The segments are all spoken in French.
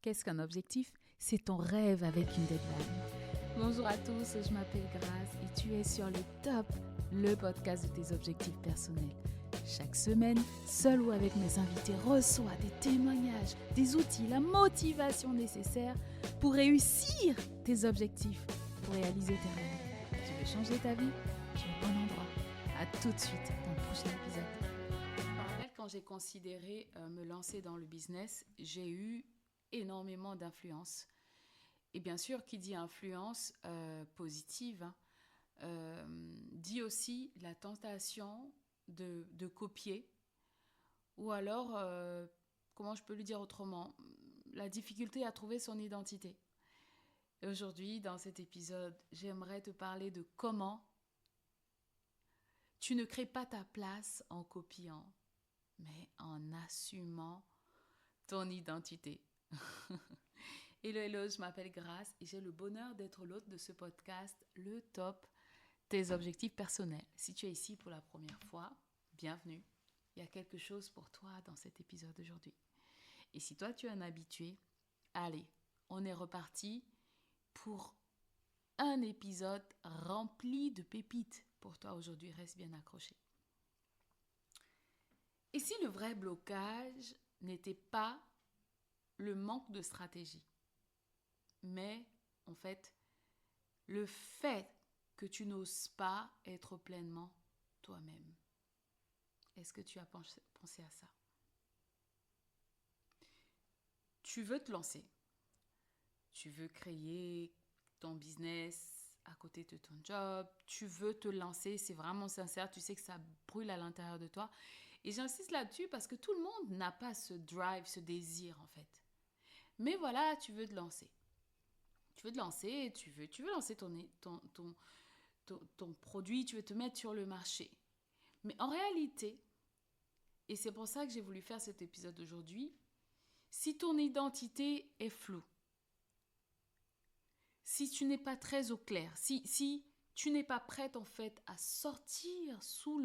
Qu'est-ce qu'un objectif? C'est ton rêve avec une deadline. Bonjour à tous, je m'appelle Grace et tu es sur le top, le podcast de tes objectifs personnels. Chaque semaine, seul ou avec mes invités, reçois des témoignages, des outils, la motivation nécessaire pour réussir tes objectifs, pour réaliser tes rêves. Tu veux changer ta vie? Tu es au bon endroit. À tout de suite dans le prochain épisode. En parallèle, quand j'ai considéré me lancer dans le business, j'ai eu énormément d'influence. Et bien sûr, qui dit influence positive, dit aussi la tentation de copier, ou alors, comment je peux le dire autrement, la difficulté à trouver son identité. Et aujourd'hui, dans cet épisode, j'aimerais te parler de comment tu ne crées pas ta place en copiant, mais en assumant ton identité. Hello, je m'appelle Grace et j'ai le bonheur d'être l'hôte de ce podcast, le top, tes objectifs personnels. Si tu es ici pour la première fois, bienvenue. Il y a quelque chose pour toi dans cet épisode aujourd'hui. Et si toi tu es un habitué, allez, on est reparti pour un épisode rempli de pépites. Pour toi aujourd'hui, reste bien accroché. Et si le vrai blocage n'était pas le manque de stratégie, mais en fait, le fait que tu n'oses pas être pleinement toi-même. Est-ce que tu as pensé à ça? Tu veux te lancer. Tu veux créer ton business à côté de ton job. Tu veux te lancer, c'est vraiment sincère. Tu sais que ça brûle à l'intérieur de toi. Et j'insiste là-dessus parce que tout le monde n'a pas ce drive, ce désir en fait. Mais voilà, tu veux te lancer. Tu veux te lancer, tu veux lancer ton produit, tu veux te mettre sur le marché. Mais en réalité, et c'est pour ça que j'ai voulu faire cet épisode aujourd'hui, si ton identité est floue, si tu n'es pas très au clair, si tu n'es pas prête en fait à sortir sous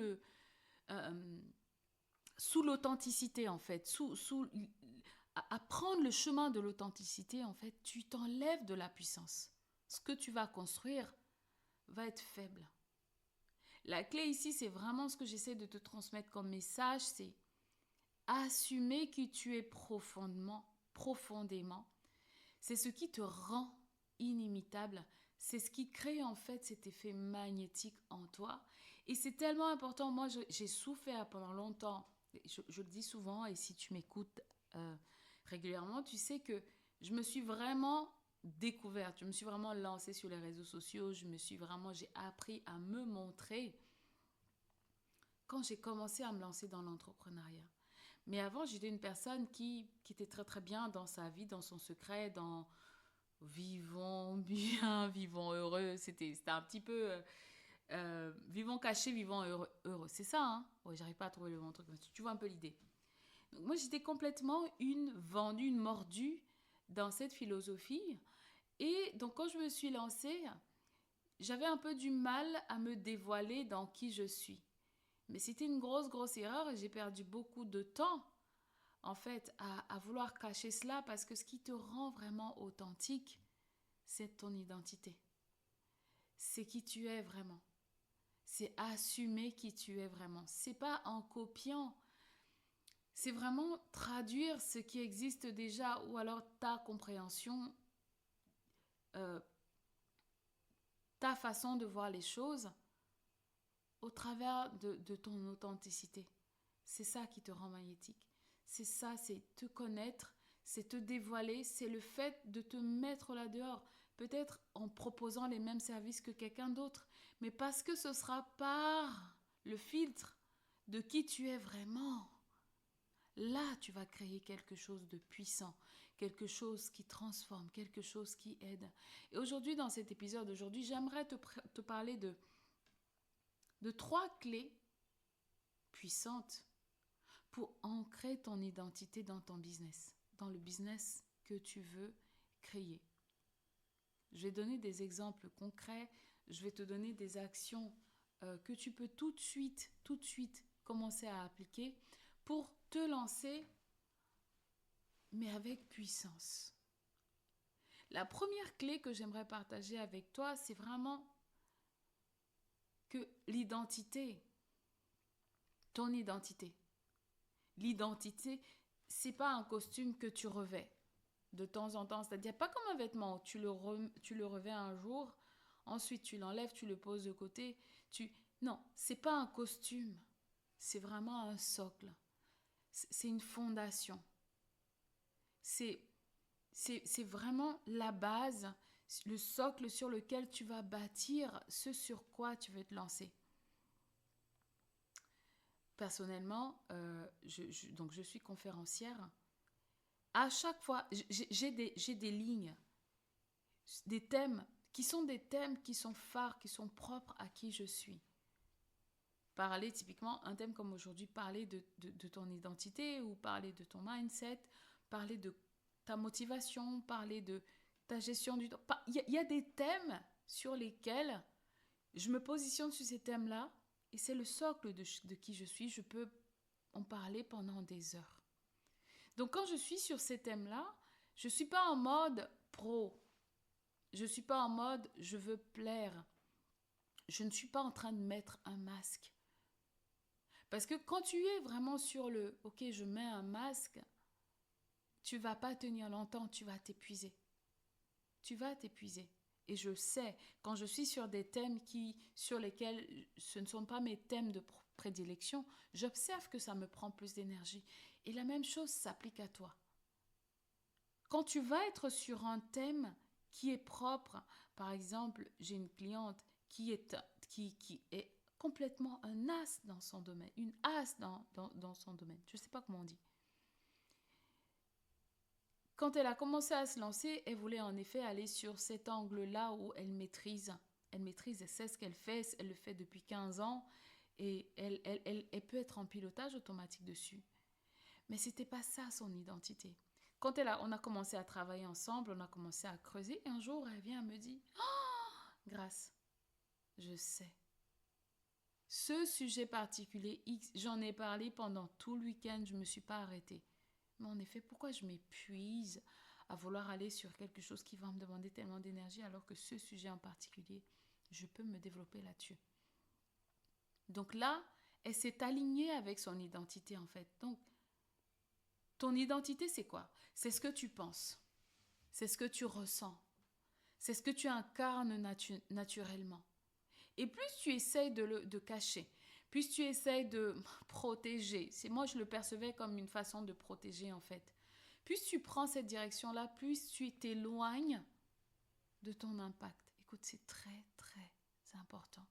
l'authenticité en fait, à prendre le chemin de l'authenticité en fait, tu t'enlèves de la puissance. Ce que tu vas construire va être faible. La clé ici, c'est vraiment ce que j'essaie de te transmettre comme message, c'est assumer qui tu es profondément. C'est ce qui te rend inimitable. C'est ce qui crée en fait cet effet magnétique en toi. Et c'est tellement important. Moi, j'ai souffert pendant longtemps. Je le dis souvent, et si tu m'écoutes régulièrement, tu sais que je me suis vraiment découverte. Je me suis vraiment lancée sur les réseaux sociaux. J'ai appris à me montrer quand j'ai commencé à me lancer dans l'entrepreneuriat. Mais avant, j'étais une personne qui était très très bien dans sa vie, dans son secret, dans vivons bien, vivons heureux. C'était un petit peu vivons cachés, vivons heureux. C'est ça, hein? Ouais, j'arrive pas à trouver le bon truc. Tu vois un peu l'idée. Donc, moi, j'étais complètement une vendue, une mordue dans cette philosophie. Et donc, quand je me suis lancée, j'avais un peu du mal à me dévoiler dans qui je suis. Mais c'était une grosse erreur et j'ai perdu beaucoup de temps en fait à vouloir cacher cela parce que ce qui te rend vraiment authentique, c'est ton identité. C'est qui tu es vraiment. C'est assumer qui tu es vraiment. C'est pas en copiant. C'est vraiment traduire ce qui existe déjà ou alors ta compréhension, euh, ta façon de voir les choses au travers de ton authenticité. C'est ça qui te rend magnétique. C'est ça, c'est te connaître, c'est te dévoiler, c'est le fait de te mettre là dehors. Peut-être en proposant les mêmes services que quelqu'un d'autre, mais parce que ce sera par le filtre de qui tu es vraiment. Là, tu vas créer quelque chose de puissant, quelque chose qui transforme, quelque chose qui aide. Et aujourd'hui, dans cet épisode, j'aimerais te parler de 3 clés puissantes pour ancrer ton identité dans ton business, dans le business que tu veux créer. Je vais donner des exemples concrets, je vais te donner des actions que tu peux tout de suite commencer à appliquer pour te lancer, mais avec puissance. La première clé que j'aimerais partager avec toi, c'est vraiment que l'identité, ton identité, l'identité, c'est pas un costume que tu revais de temps en temps. C'est-à-dire pas comme un vêtement, tu le revais un jour, ensuite tu l'enlèves, tu le poses de côté. Non, c'est pas un costume, c'est vraiment un socle. C'est une fondation. C'est c'est vraiment la base, le socle sur lequel tu vas bâtir ce sur quoi tu veux te lancer. Personnellement, donc je suis conférencière. À chaque fois, j'ai des lignes, des thèmes qui sont des thèmes qui sont phares, qui sont propres à qui je suis. Parler typiquement, un thème comme aujourd'hui, parler de ton identité ou parler de ton mindset, parler de ta motivation, parler de ta gestion du temps. Il y a des thèmes sur lesquels je me positionne sur ces thèmes-là et c'est le socle de qui je suis. Je peux en parler pendant des heures. Donc quand je suis sur ces thèmes-là, je ne suis pas en mode pro. Je ne suis pas en mode je veux plaire. Je ne suis pas en train de mettre un masque. Parce que quand tu es vraiment sur le ok, je mets un masque, tu vas pas tenir longtemps, tu vas t'épuiser. Tu vas t'épuiser. Et je sais, quand je suis sur des thèmes sur lesquels ce ne sont pas mes thèmes de prédilection, j'observe que ça me prend plus d'énergie. Et la même chose s'applique à toi. Quand tu vas être sur un thème qui est propre, par exemple, j'ai une cliente qui est complètement un as dans son domaine, une as dans son domaine, je ne sais pas comment on dit. Quand elle a commencé à se lancer, elle voulait en effet aller sur cet angle-là où elle maîtrise. Elle maîtrise, elle sait ce qu'elle fait, elle le fait depuis 15 ans et elle peut être en pilotage automatique dessus. Mais ce n'était pas ça son identité. Quand on a commencé à travailler ensemble, on a commencé à creuser, et un jour elle vient me dire oh, Grâce, je sais. Ce sujet particulier X, j'en ai parlé pendant tout le week-end, je ne me suis pas arrêtée. Mais en effet, pourquoi je m'épuise à vouloir aller sur quelque chose qui va me demander tellement d'énergie alors que ce sujet en particulier, je peux me développer là-dessus. Donc là, elle s'est alignée avec son identité en fait. Donc, ton identité, c'est quoi? C'est ce que tu penses. C'est ce que tu ressens. C'est ce que tu incarnes naturellement. Et plus tu essayes de cacher, plus tu essayes de protéger, moi je le percevais comme une façon de protéger en fait. Plus tu prends cette direction-là, plus tu t'éloignes de ton impact. Écoute, c'est très très important.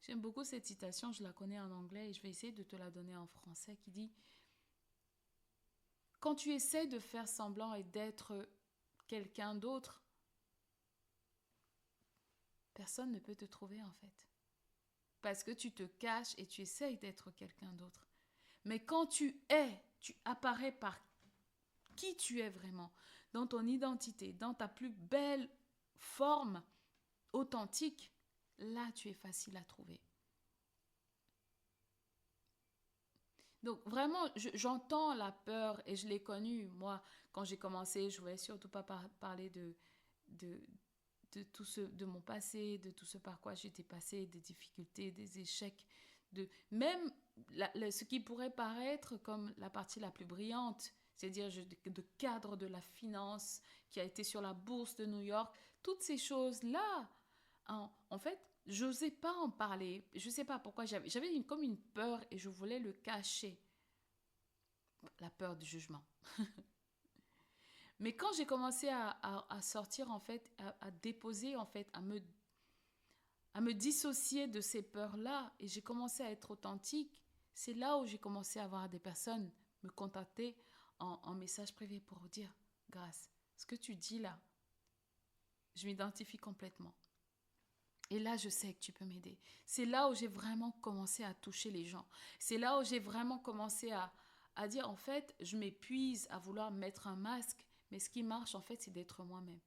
J'aime beaucoup cette citation, je la connais en anglais et je vais essayer de te la donner en français qui dit quand tu essaies de faire semblant et d'être quelqu'un d'autre, personne ne peut te trouver en fait. Parce que tu te caches et tu essayes d'être quelqu'un d'autre. Mais quand tu apparais par qui tu es vraiment, dans ton identité, dans ta plus belle forme authentique, là tu es facile à trouver. Donc vraiment, j'entends la peur et je l'ai connue. Moi, quand j'ai commencé, je ne voulais surtout pas parler de mon passé, de tout ce par quoi j'étais passée, des difficultés, des échecs, même ce qui pourrait paraître comme la partie la plus brillante, c'est-à-dire de cadre de la finance qui a été sur la bourse de New York, toutes ces choses-là, en fait, j'osais pas en parler. Je ne sais pas pourquoi, j'avais comme une peur et je voulais le cacher. La peur du jugement. Mais quand j'ai commencé à sortir, en fait, à déposer, en fait, à me dissocier de ces peurs-là, et j'ai commencé à être authentique, c'est là où j'ai commencé à voir des personnes me contacter en message privé pour dire, Grâce, ce que tu dis là, je m'identifie complètement. Et là, je sais que tu peux m'aider. C'est là où j'ai vraiment commencé à toucher les gens. C'est là où j'ai vraiment commencé à dire, en fait, je m'épuise à vouloir mettre un masque, mais ce qui marche, en fait, c'est d'être moi-même.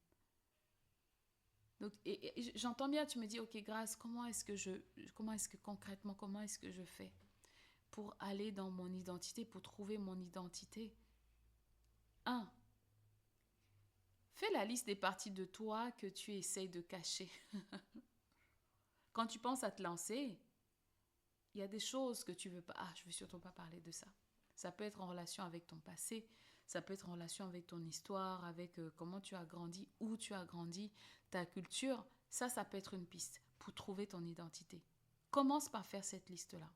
Donc, et j'entends bien, tu me dis, ok, Grâce, comment est-ce que concrètement, comment est-ce que je fais pour aller dans mon identité, pour trouver mon identité? Un, Fais la liste des parties de toi que tu essayes de cacher. Quand tu penses à te lancer, il y a des choses que tu veux pas. Ah, je veux surtout pas parler de ça. Ça peut être en relation avec ton passé, ça peut être en relation avec ton histoire, avec comment tu as grandi, où tu as grandi, ta culture. Ça peut être une piste pour trouver ton identité. Commence par faire cette liste-là.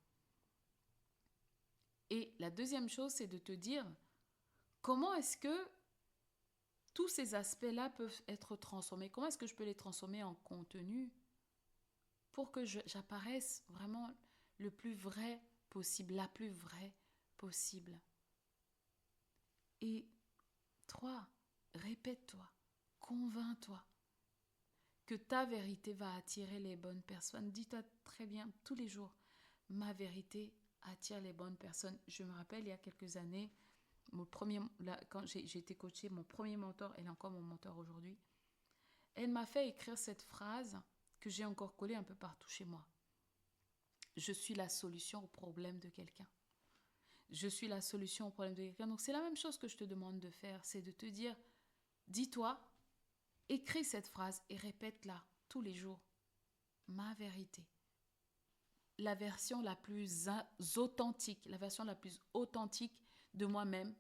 Et la deuxième chose, c'est de te dire comment est-ce que tous ces aspects-là peuvent être transformés. Comment est-ce que je peux les transformer en contenu pour que j'apparaisse vraiment le plus vrai possible, la plus vraie possible. Et 3, répète-toi, convainc-toi que ta vérité va attirer les bonnes personnes. Dis-toi très bien tous les jours, ma vérité attire les bonnes personnes. Je me rappelle il y a quelques années, quand j'ai été coachée, mon premier mentor, elle est encore mon mentor aujourd'hui, elle m'a fait écrire cette phrase que j'ai encore collée un peu partout chez moi. Je suis la solution au problème de quelqu'un. Je suis la solution au problème de quelqu'un. Donc c'est la même chose que je te demande de faire, c'est de te dire, dis-toi, écris cette phrase et répète-la tous les jours. Ma vérité. La version la plus authentique, de moi-même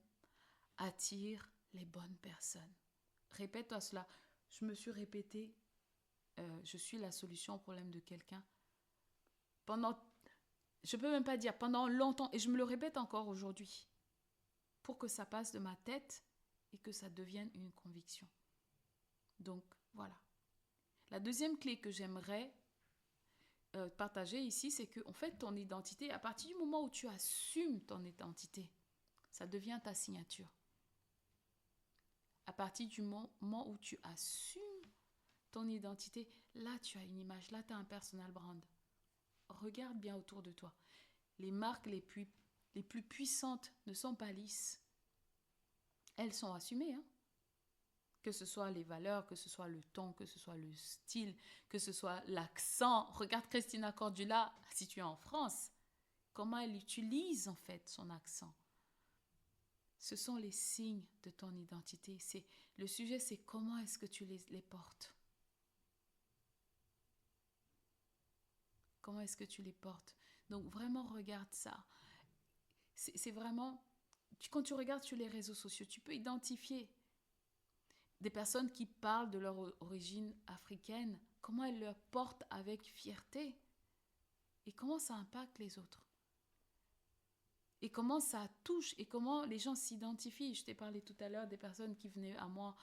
attire les bonnes personnes. Répète-toi cela. Je me suis répété, je suis la solution au problème de quelqu'un. Je peux même pas dire pendant longtemps, et je me le répète encore aujourd'hui, pour que ça passe de ma tête et que ça devienne une conviction. Donc, voilà. La deuxième clé que j'aimerais partager ici, c'est que, en fait, ton identité, à partir du moment où tu assumes ton identité, ça devient ta signature. À partir du moment où tu assumes ton identité, là, tu as une image, là, tu as un personal brand. Regarde bien autour de toi. Les marques les plus puissantes ne sont pas lisses. Elles sont assumées, hein. Que ce soit les valeurs, que ce soit le ton, que ce soit le style, que ce soit l'accent. Regarde Christina Cordula, si tu es en France, comment elle utilise en fait son accent. Ce sont les signes de ton identité. Le sujet, c'est comment est-ce que tu les portes. Comment est-ce que tu les portes? Donc vraiment, regarde ça. C'est vraiment, quand tu regardes sur les réseaux sociaux, tu peux identifier des personnes qui parlent de leur origine africaine, comment elles le portent avec fierté et comment ça impacte les autres. Et comment ça touche et comment les gens s'identifient. Je t'ai parlé tout à l'heure des personnes qui venaient à moi.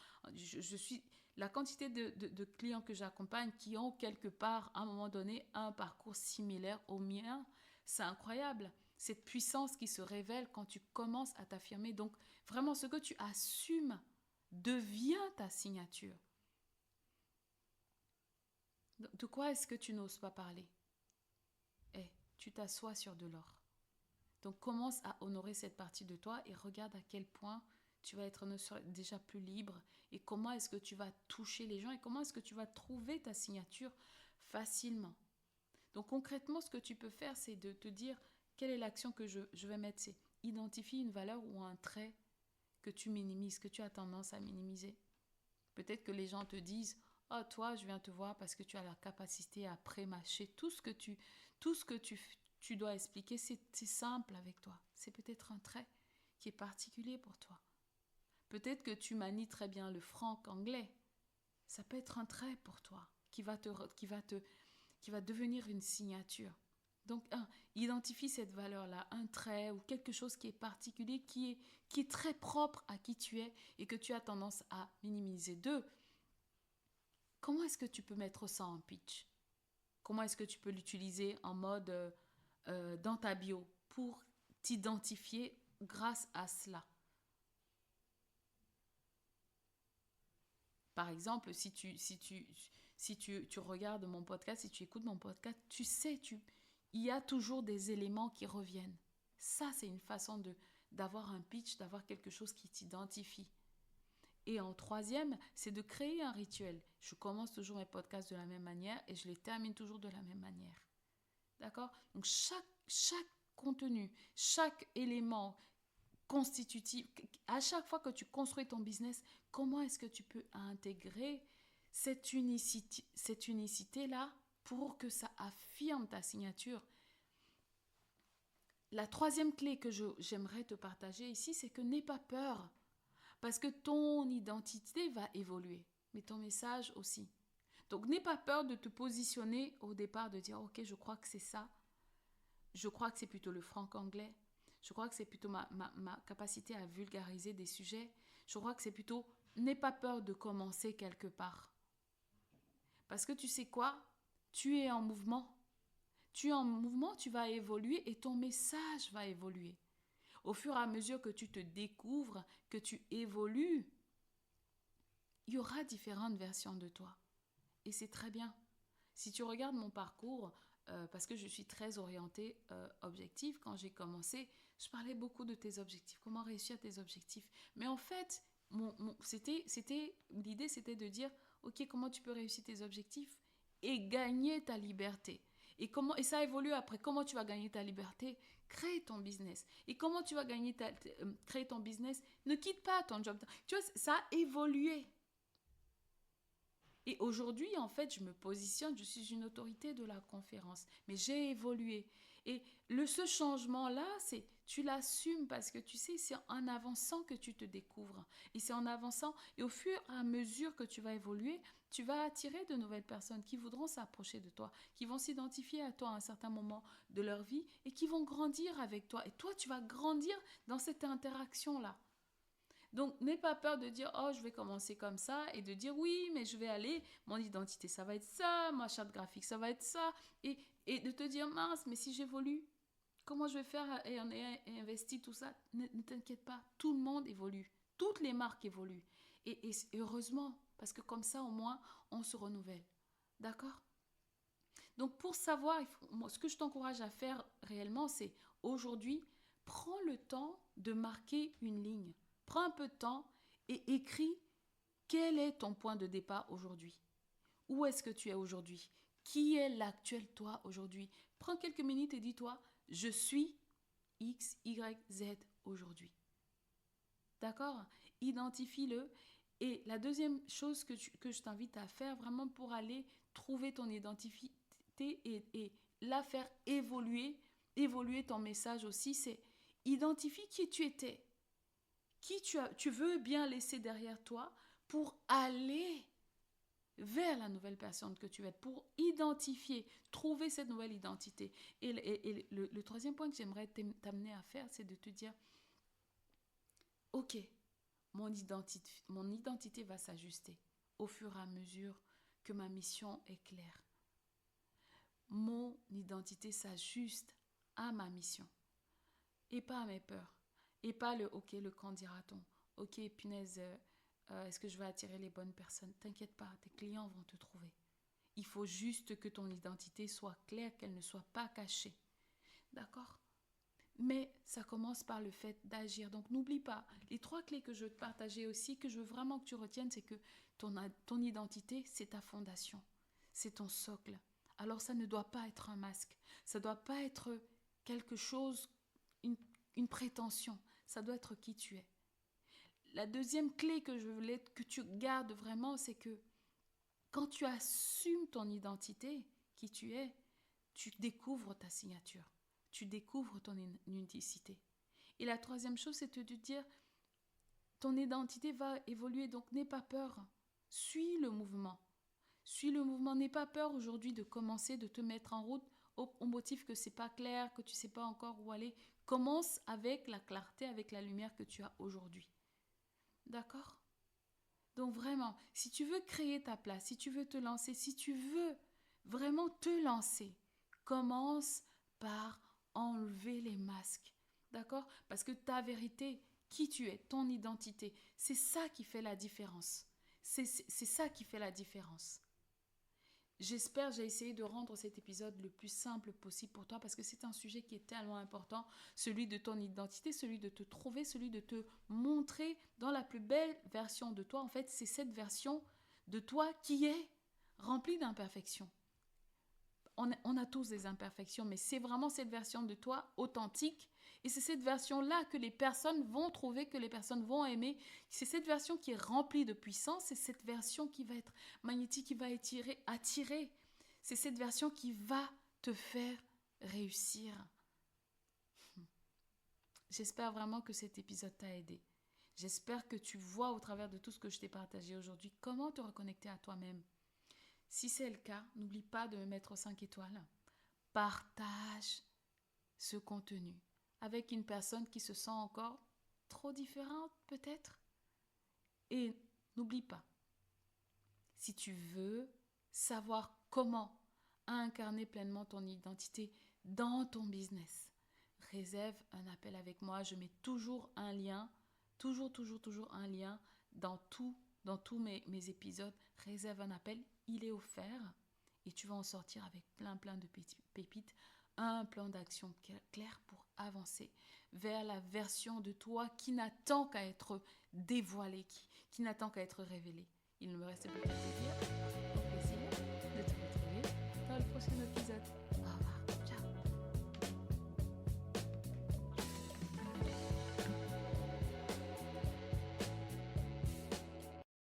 La quantité de clients que j'accompagne qui ont quelque part, à un moment donné, un parcours similaire au mien, c'est incroyable. Cette puissance qui se révèle quand tu commences à t'affirmer. Donc, vraiment, ce que tu assumes devient ta signature. De quoi est-ce que tu n'oses pas parler? Tu t'assois sur de l'or. Donc commence à honorer cette partie de toi et regarde à quel point tu vas être déjà plus libre et comment est-ce que tu vas toucher les gens et comment est-ce que tu vas trouver ta signature facilement. Donc concrètement, ce que tu peux faire, c'est de te dire quelle est l'action que je vais mettre. C'est identifier une valeur ou un trait que tu minimises, que tu as tendance à minimiser. Peut-être que les gens te disent « Oh, toi, je viens te voir parce que tu as la capacité à pré-mâcher. Tout ce que tu dois expliquer, c'est simple avec toi. C'est peut-être un trait qui est particulier pour toi. Peut-être que tu manies très bien le franc anglais. Ça peut être un trait pour toi qui va devenir une signature. Donc, identifie cette valeur-là, un trait ou quelque chose qui est particulier, qui est très propre à qui tu es et que tu as tendance à minimiser. 2, comment est-ce que tu peux mettre ça en pitch? Comment est-ce que tu peux l'utiliser en mode dans ta bio pour t'identifier grâce à cela? Par exemple, si tu regardes mon podcast, si tu écoutes mon podcast, tu sais, il y a toujours des éléments qui reviennent. Ça, c'est une façon d'avoir un pitch, d'avoir quelque chose qui t'identifie. Et en 3e, c'est de créer un rituel. Je commence toujours mes podcasts de la même manière et je les termine toujours de la même manière. D'accord? Donc chaque contenu, chaque élément constitutive. À chaque fois que tu construis ton business, comment est-ce que tu peux intégrer cette unicité-là pour que ça affirme ta signature? La troisième clé que j'aimerais te partager ici, c'est que n'aie pas peur. Parce que ton identité va évoluer, mais ton message aussi. Donc, n'aie pas peur de te positionner au départ, de dire, ok, je crois que c'est ça. Je crois que c'est plutôt le franc-anglais. Je crois que c'est plutôt ma capacité à vulgariser des sujets. Je crois que c'est plutôt, n'aie pas peur de commencer quelque part. Parce que tu sais quoi? Tu es en mouvement. Tu es en mouvement, tu vas évoluer et ton message va évoluer. Au fur et à mesure que tu te découvres, que tu évolues, il y aura différentes versions de toi. Et c'est très bien. Si tu regardes mon parcours, parce que je suis très orientée objectif, quand j'ai commencé, je parlais beaucoup de tes objectifs, comment réussir tes objectifs. Mais en fait, l'idée c'était de dire, ok, comment tu peux réussir tes objectifs et gagner ta liberté. Et ça évolue après. Comment tu vas gagner ta liberté? Crée ton business. Et comment tu vas créer ton business? Ne quitte pas ton job. Tu vois, ça a évolué. Et aujourd'hui, en fait, je me positionne, je suis une autorité de la conférence, mais j'ai évolué. Et ce changement-là, tu l'assumes parce que tu sais, c'est en avançant que tu te découvres. Et c'est en avançant, et au fur et à mesure que tu vas évoluer, tu vas attirer de nouvelles personnes qui voudront s'approcher de toi, qui vont s'identifier à toi à un certain moment de leur vie et qui vont grandir avec toi. Et toi, tu vas grandir dans cette interaction-là. Donc, n'aie pas peur de dire, oh, je vais commencer comme ça et de dire, oui, mais je vais aller, mon identité, ça va être ça, ma charte graphique, ça va être ça. Et de te dire, mince, mais si j'évolue, comment je vais faire et on a investi tout ça? Ne t'inquiète pas, tout le monde évolue, toutes les marques évoluent. Et heureusement, parce que comme ça, au moins, on se renouvelle. D'accord? Donc, pour savoir, moi, ce que je t'encourage à faire réellement, c'est aujourd'hui, prends le temps de marquer une ligne. Prends un peu de temps et écris quel est ton point de départ aujourd'hui. Où est-ce que tu es aujourd'hui? Qui est l'actuel toi aujourd'hui? Prends quelques minutes et dis-toi, je suis X, Y, Z aujourd'hui. D'accord? Identifie-le. Et la deuxième chose que je t'invite à faire vraiment pour aller trouver ton identité et la faire évoluer ton message aussi, c'est identifie qui tu étais, qui tu veux bien laisser derrière toi pour aller vers la nouvelle personne que tu veux être, pour identifier, trouver cette nouvelle identité. Et le troisième point que j'aimerais t'amener à faire, c'est de te dire, ok, mon identité va s'ajuster au fur et à mesure que ma mission est claire. Mon identité s'ajuste à ma mission et pas à mes peurs. Et pas le quand dira-t-on. Ok, punaise, est-ce que je vais attirer les bonnes personnes? T'inquiète pas, tes clients vont te trouver. Il faut juste que ton identité soit claire, qu'elle ne soit pas cachée. D'accord? Mais ça commence par le fait d'agir. Donc n'oublie pas, les 3 clés que je veux te partager aussi, que je veux vraiment que tu retiennes, c'est que ton identité, c'est ta fondation. C'est ton socle. Alors ça ne doit pas être un masque. Ça ne doit pas être quelque chose, une prétention. Ça doit être qui tu es. La deuxième clé que je voulais que tu gardes vraiment, c'est que quand tu assumes ton identité, qui tu es, tu découvres ta signature. Tu découvres ton unicité. Et la troisième chose, c'est de dire, ton identité va évoluer, donc n'aie pas peur. Suis le mouvement. Suis le mouvement. N'aie pas peur aujourd'hui de commencer, de te mettre en route au motif que c'est pas clair, que tu sais pas encore où aller. Commence avec la clarté, avec la lumière que tu as aujourd'hui. D'accord? Donc vraiment, si tu veux créer ta place, si tu veux te lancer, si tu veux vraiment te lancer, commence par enlever les masques. D'accord? Parce que ta vérité, qui tu es, ton identité, c'est ça qui fait la différence. C'est ça qui fait la différence. J'espère, j'ai essayé de rendre cet épisode le plus simple possible pour toi parce que c'est un sujet qui est tellement important, celui de ton identité, celui de te trouver, celui de te montrer dans la plus belle version de toi. En fait, c'est cette version de toi qui est remplie d'imperfections. On a tous des imperfections, mais c'est vraiment cette version de toi authentique Et c'est cette version-là que les personnes vont trouver, que les personnes vont aimer. C'est cette version qui est remplie de puissance. C'est cette version qui va être magnétique, qui va attirer. C'est cette version qui va te faire réussir. J'espère vraiment que cet épisode t'a aidé. J'espère que tu vois au travers de tout ce que je t'ai partagé aujourd'hui comment te reconnecter à toi-même. Si c'est le cas, n'oublie pas de me mettre 5 étoiles. Partage ce contenu avec une personne qui se sent encore trop différente peut-être. Et n'oublie pas, si tu veux savoir comment incarner pleinement ton identité dans ton business, réserve un appel avec moi. Je mets toujours un lien, toujours un lien dans tous mes épisodes. Réserve un appel, il est offert et tu vas en sortir avec plein de pépites, un plan d'action clair pour avancer vers la version de toi qui n'attend qu'à être dévoilée, qui n'attend qu'à être révélée. Il ne me reste plus qu'à te dire